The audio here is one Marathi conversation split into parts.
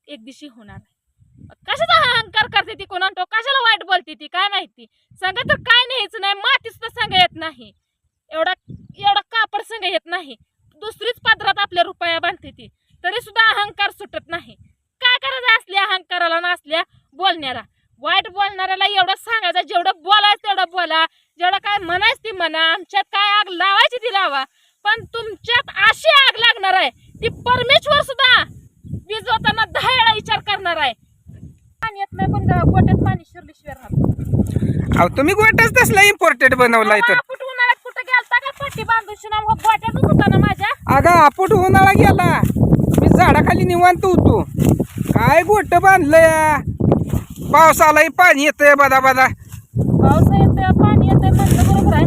एक दिवशी होणार आहे। कशाचा अहंकार करते ती, कोणाला कशाला वाईट बोलते ती काय माहिती। संघ तर काय न्यायचं नाही, मातीच तर संघ येत नाही, एवढा एवढा कापड संघ येत नाही, दुसरीच पात्रात आपल्या रुपया बांधते ती, तरी सुद्धा अहंकार सुटत नाही। काय करायचं असल्या अहंकाराला ना असल्या बोलण्याला। वाईट बोलणाऱ्याला एवढं सांगायचं, जेवढं बोलायचं तेवढं बोला, जेवढं काय म्हणायचं ती म्हणा, आमच्यात काय आग लावायची ती लावा, पण तुमच्यात अशी आग लागणार आहे ती परमेश्वर सुद्धा विजवताना 10 वेळा विचार करणार आहे। पाणी येत नाही पण गोट्यात पाणी शिरल्याशिवाय राहत। अहो तुम्ही गोटाच तसला इम्पॉर्टंट बनवलाय तर कुठं उन्हाळ्यात कुठं गेलता का पट्टी बांधून ना गोट्यातच होता ना माझ्या। अगं आपूट उन्हाळा गेला, मी झाडाखाली निवांत होतो, काय गोट बांधलंय, पाऊस आलाय पाणी येतंय बदा बदा, पाऊस येतोय पाणी येतंय म्हणलं बरोबर आहे,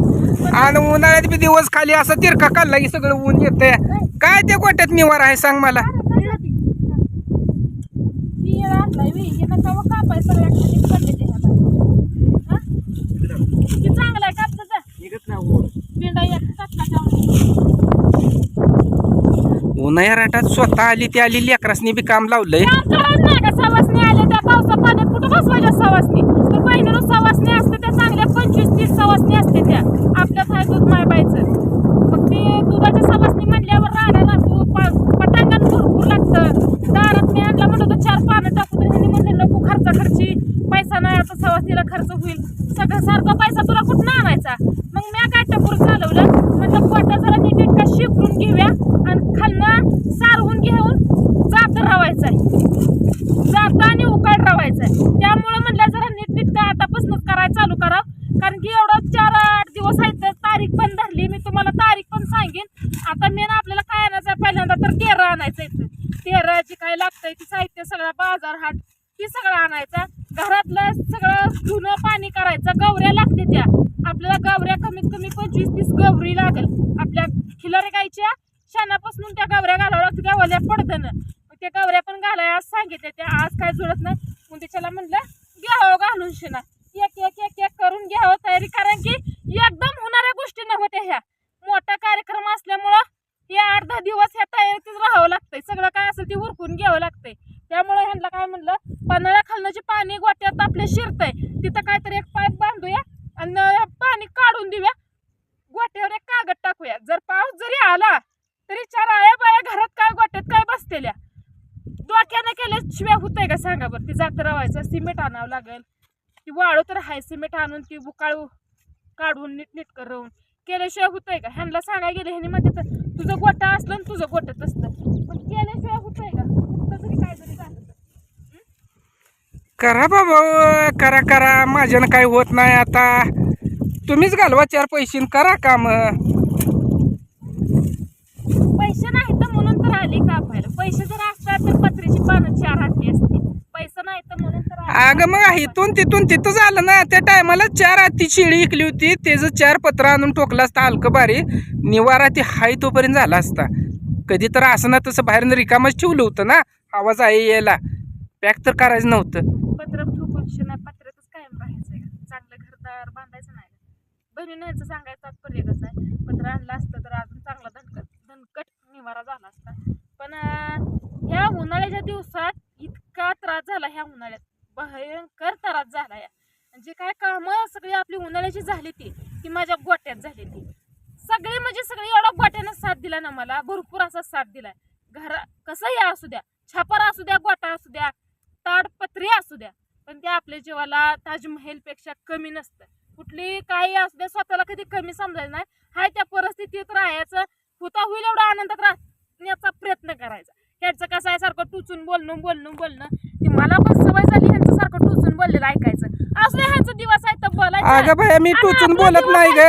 आणि उन्हाळ्यात बी दिवस खाली असं तिरका काढला की सगळं ऊन येतंय, काय त्या गोट्यात निवार आहे सांग मला। चांगला आहे कापसाचा पिंडा उन्हाळ्या राटात स्वतः आली ती आली, लेकरासनी बी काम लावलंय। सवासनी आल्या त्या पावसा पाण्यात कुठं बसवायच्या सवासनी, तर बहिणीनं सवासनी असते त्या चांगल्या 25-30 सवासनी असते त्या आपल्याच आहे दूध माय बायचं। मग ते दुधाच्या सवासनी म्हणल्यावर राडा लागतो, पटांगण भरपूर लागतं। दारात मी आणला म्हणतो तर 4 पानं टाकू, तर ह्यांनी म्हणले नको खर्ची पैसा नाही, आता सवासनीला खर्च होईल, सगळं सारखा पैसा तुला कुठं आणायचा। मग मी काय टपूर चालवलं, म्हणलं गोटा जरा नीटनेटका शिकरून घेऊया आणि खालनं सारवून घेऊन जात रावायचंय, जात आणि उकाळ रावायचंय। त्यामुळे म्हणलं जरा नीटनेटका आतापासूनच करायला चालू करा, कारण की एवढं 4-8 दिवस आहेत, तारीख पण धरली मी तुम्हाला, तारीख पण सांगेन। आता मेन आपल्याला काय आणायचं पहिल्यांदा तर तेरं आणायचं इथं, तेराची काय लागतंय ती साहित्य सगळं बाजार हाट ती सगळं आणायचं, घरातलं सगळं धुणं पाणी करायचं, गवऱ्या लागते त्या आपल्याला, गवऱ्या कमीत कमी 25-30 गवरी लागल आपल्या खिलारे गायच्या शानापासून त्या गवऱ्या घालावं लागतं त्या ओल्या पडदनं, मग त्या गवऱ्या पण घालायला आज सांगितले त्या, आज काय जुळत नाही मग त्याच्याला म्हणलं घ्यावं घालून शिना, एक एक एक एक करून घ्यावं तयारी, कारण की एकदम होणाऱ्या गोष्टी नव्हत्या ह्या, मोठा कार्यक्रम असल्यामुळं या 8-10 दिवस ह्या तयारीतच राहावं लागतंय, सगळं काय असेल ते उरकून घ्यावं लागतंय। त्यामुळे ह्यांना काय म्हणलं, पन्हाळ्या खालनं जे पाणी गोट्यात आपल्या शिरतंय तिथं काहीतरी एक पाईप बांधूया आणि पाणी काढून देऊया, गोट्यावर एक कागद टाकूया, जर पाऊस जरी आला तरी 4 आया बाया घरात काय गोट्यात काय बसतेल्या, डोक्यानं केल्याशिवाय होतंय का सांगा बरं। ती जात रवायचं, सिमेंट आणावं लागेल, ती वाळू तर हाय, सिमेंट आणून ती बुकाळू काढून नीट करून केल्याशिवाय होतंय का। ह्यांना सांगायला गेले ह्यांनी म्हणते तुझं गोटा असलं आणि तुझं गोट्यात असलं, पण केल्याशिवाय होतंय का, तरी काय तरी झालं करा बाबा, करा करा, माझ्यानं काय होत नाही, आता तुम्हीच घालवा 4 पैसे करा काम। पैसे नाही तर म्हणून तर आले कापायला, पैसे जर असतात तर पत्रीची पानं 4 हाती असते, पैसा नाही तर म्हणून तर अगं मग इथून तिथून तिथं झालं ना, त्या टायमाला 4 हाती शिळी इकली होती, त्याचं 4 पत्र आणून टोकलं असतं हलकं भारी, निवारा ती हाय तोपर्यंत झाला असता। कधी तर असं ना तसं बाहेरनं रिकामच ठेवलं होतं ना, आवाज आहे यायला, पॅक तर करायचं नव्हतं। पत्र ठोकून शिना पत्रातच कायम राहायचंय का, चांगलं घरदार बांधायचं नाही। बहिणीनं ह्यांचं सांगायचं तात्पर्य कसं आहे, पत्र आणलं असतं तर अजून चांगला दणकट निवारा झाला असता, पण ह्या उन्हाळ्याच्या दिवसात इतका त्रास झाला, ह्या उन्हाळ्यात भयंकर त्रास झाला या, म्हणजे काय कामं सगळी आपली उन्हाळ्याची झाली ती माझ्या गोट्यात झाली ती सगळी, म्हणजे सगळी एवढा गोट्यानं साथ दिला ना मला, भरपूर असा साथ दिलाय। घरा कसंही असू द्या, छापर असू द्या, गोटा असू द्या, ताडपत्री असू द्या, पण ते आपल्या जीवाला ताजमहल पेक्षा कमी नसतं, कुठली काही असू द्या स्वतःला कधी कमी समजायचं नाही, हाय त्या परिस्थितीत राहायचं, होता होईल एवढा आनंदात राहण्याचा प्रयत्न करायचा। ह्याचं कसं आहे सारखं टुचून बोलणं ते मला पण सवय झाली ह्यांचं सारखं टुचून बोललेलं ऐकायचं, असं ह्यांचं दिवस आहे तर बोलायचं। अगं बाया मी टुचून बोलत नाही ग,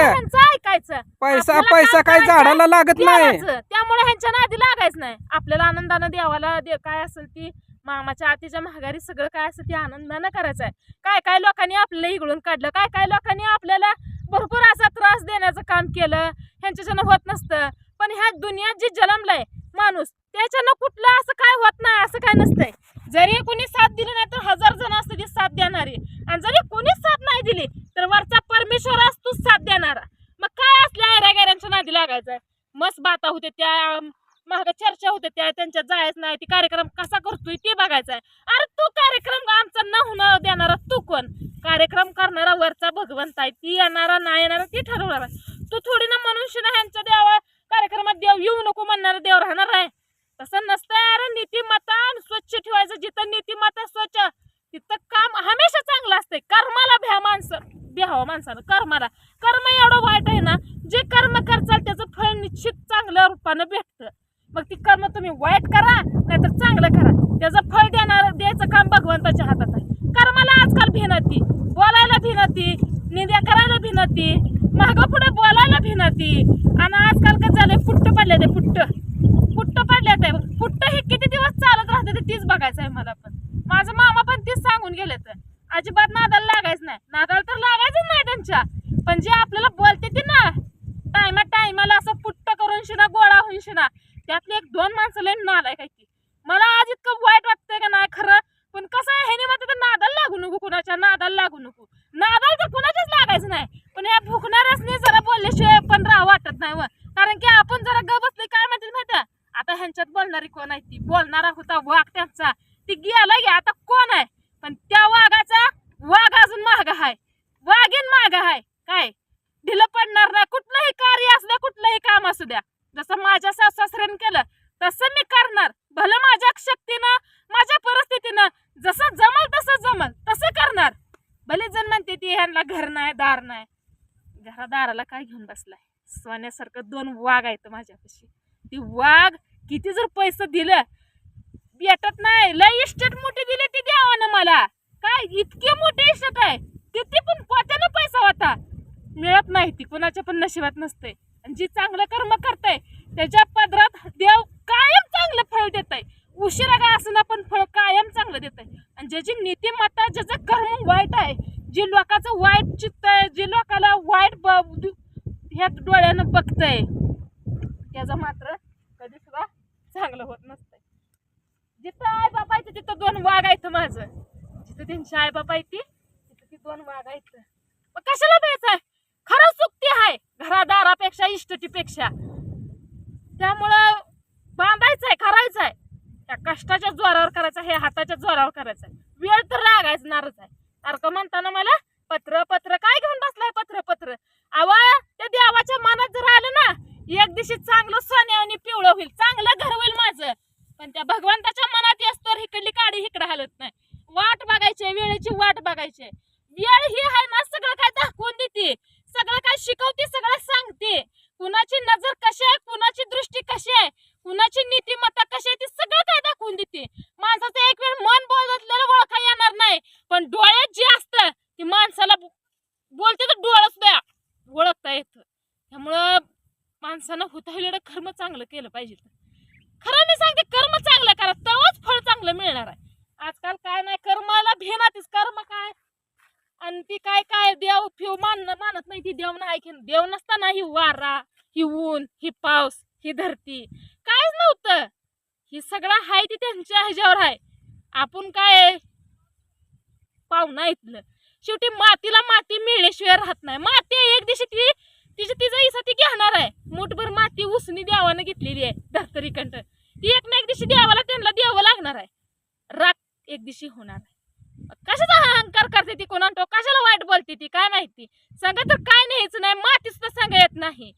ऐकायचं, पैसा काय झाडाला लागत नाही, त्यामुळे ह्यांच्या नादी लागायचं नाही। आपल्याला आनंदानं देवाला काय असेल ती मामाच्या आतीच्या महागारी सगळं काय असेल ते आनंदानं करायचं आहे। काय लोकांनी आपल्याला इकडून काढलं, काय लोकांनी आपल्याला भरपूर असा त्रास देण्याचं काम केलं, ह्यांच्याच्यानं होत नसतं, पण ह्या दुनियात जे जन्मलंय माणूस त्याच्यानं कुठलं असं काय होत नाही, असं काय नसतंय। जरी कोणी साथ दिली नाही तर 1000 जण असते ती साथ देणारी, आणि जरी कोणीच साथ नाही दिली तर वरचा परमेश्वर असतोच साथ देणारा। मग काय असल्या ऐऱ्या गैऱ्यांच्या नादी लागायचं, मस्त बाता होते त्या महाग चर्चा होते नव्हते त्या त्यांच्या जायच नाही ती कार्यक्रम कसा करतोय ते बघायचा आहे. अरे तू कार्यक्रम आमचा न होणार देणारा तू कोण? कार्यक्रम करणारा वरचा भगवंत आहे. ती येणारा नाही येणारा ती ठरवणार आहे. तू थोडी ना मनुष्य ना ह्यांच्या देवा कार्यक्रमात देव येऊ नको म्हणणारा देव राहणार आहे. तसं नसतं. अरे नीतिमत्ता स्वच्छ ठेवायचं. जिथं नीतिमत्ता स्वच्छ तिथं काम हमेशा चांगलं असतंय. कर्माला भ्यावं माणसानं. कर्म एवढं वाईट आहे ना, जे कर्म करचाल त्याचं फळ निश्चित चांगल्या रूपानं भेटतं. मग ती कर्म तुम्ही वाईट करा नाहीतर चांगलं करा, त्याचं फळ द्यायचं काम भगवंताच्या हातात आहे. कर्माला आजकाल भिनाती, बोलायला भिनाती, निंद्या करायला भिनाती, मागं पुढे बोलायला भिनाती. आणि आजकाल काय झालंय, पुट्ट पडले ते पुट्ट पडल्यात आहे. पुट्ट हे किती दिवस चालत राहते ते तीच बघायचं आहे मला पण. माझं मामा पण तीच सांगून गेले तर अजिबात नादाला लागायचं नाही. नादाला तर लागायचं नाही त्यांच्या, पण जे आपल्याला बोलते ते ना टायमाला असं पुट्ट करून शिना गोळा होऊन शिना, त्यातली एक दोन माणसं लई नालायक आहे ती. मला आज इतकं वाईट वाटतंय का नाही खरं. पण कसं आहे, ह्याने मग तिथं नादाला लागू नको, कुणाच्या नादाला लागू नको. नादाला तर कुणाच्याच लागायचं नाही, पण ह्या भुकणाऱ्यासनी जरा बोलल्याशिवाय पण राह वाटत नाही व. कारण की आपण जरा ग बसले काय म्हणते माहिती आहे, आता ह्यांच्यात बोलणारी कोण आहे? ती बोलणारा होता वाघ त्यांचा, ती गेला गे. आता कोण आहे? पण त्या वाघाचा वाघ अजून माग आहे, वाघीन माग आहे. काय ढिलं पडणार नाही. कुठलंही कार्य असू द्या, कुठलंही काम असू द्या, जसं माझ्या सासऱ्यानं केलं तसं मी करणार. भलं माझ्या शक्तीनं, माझ्या परिस्थितीनं जसं जमल तसं करणार. भले जण म्हणते ती ह्यांना घर नाही दार नाही. घरादाराला काय घेऊन बसलाय? सोन्यासारखं दोन वाघ आहेत माझ्यापाशी. ती वाघ किती जर पैसे दिलं भेटत नाही. लय इस्टेट मोठी दिली ती द्यावानं मला. काय इतकी मोठी इस्टेट आहे, किती पण पोत्यानं पैसा होता, मिळत नाही. ती कुणाच्या पण नशिबात नसते. आणि जी चांगलं कर्म करताय त्याच्या पदरात देव कायम चांगलं फळ देत आहे. उशिरा काय असं ना, पण फळ कायम चांगलं देत आहे. आणि ज्याची नीतिमत्ता, ज्याचं कर्म वाईट आहे, जे लोकांचं वाईट चित्त आहे, जे लोकांना वाईट ह्या डोळ्यानं बघतंय, त्याचं मात्र कधी सुद्धा चांगलं होत नसतंय. जिथं आई बाबा आहे तिथं दोन वाघ आहेत माझं. जिथं त्यांची आई बाबा आहे तिथं ती दोन वाघ आहेत. मग कशाला द्यायचंय? खरं चुकती आहे घरादारापेक्षा, इष्टटीपेक्षा. त्यामुळं बांधायचंय, करायचंय. त्या कष्टाच्या जोरावर करायचं, हे हाताच्या जोरावर करायचंय. वेळ तर लागायचणारच आहे. सारखं म्हणताना मला पत्र काय घेऊन बसलाय? पत्र आवा त्या देवाच्या मनात जर आलं ना, एक दिवशी चांगलं सोन्यावनी पिवळं होईल, चांगलं घर होईल माझं. पण त्या भगवंताच्या मनात येस्तोवर हिकडली काडी हिकडं हालत नाही. वाट बघायची, वेळेची वाट बघायची. वेळ ही आहे ना, सगळं काय दाखवून देते, सगळं काय शिकवते, सगळं सांगते. कुणाची नजर कशी आहे, कुणाची दृष्टी कशी आहे, कुणाची नीतिमत्ता कशी आहे, ती सगळं काय दाखवून देते. माणसाचं एक वेळ मन बोललेलं ओळखा येणार नाही, पण डोळ्यात जे असतं ती माणसाला बोलते तर डोळा सुद्धा ओळखता येतं. त्यामुळं माणसानं हुतावलेलं कर्म चांगलं केलं पाहिजे. खरं मी सांगते, कर्म चांगलं करा, तेव्हाच फळ चांगलं मिळणार आहे. आजकाल काय नाही, कर्माला भेनातीच. कर्म काय आणि ती काय देव फिव मानत नाही. ती देव नाही, देव नसताना ही वारा, ही ऊन, ही पाऊस, ही धरती कायच नव्हतं. ही सगळं हाय ती त्यांच्या ह्याच्यावर आहे. आपण काय पाहुणा इथलं. शेवटी मातीला माती मिळल्याशिवाय राहत नाही. माती एक दिवशी तिचा हिस्सा ती घेणार आहे. मुठभर माती उसनी देवानं घेतलेली आहे धर्तरीकंठ. ती एक ना एक दिवशी देवाला त्यांना द्यावं लागणार आहे. राग एक दिवशी होणार आहे. कशाचा अहंकार करते ती, कोणाला कशाला वाईट बोलते ती काय माहिती. संग तर काय न्यायचं नाही, मातीच तर संग येत नाही.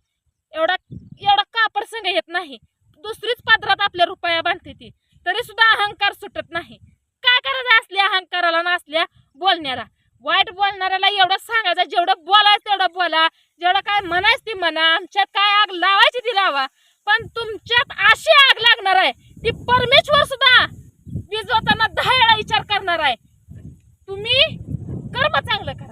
एवढा कापड संग येत नाही. दुसरीच पात्रात आपल्या रुपया बांधते ती, तरी सुद्धा अहंकार सुटत नाही. काय करायचं असल्या अहंकाराला ना, असल्या बोलण्याला. वाईट बोलणाऱ्याला एवढं सांगायचं, जेवढं बोलायचं तेवढं बोला, जेवढं काय म्हणायचं ती म्हणा. आमच्यात काय आग लावायची ती लावा, पण तुमच्यात अशी आग लागणार आहे ती परमेश्वर सुद्धा विजवताना 10 वेळा विचार करणार आहे. तुम्ही कर्म चांगलं करा.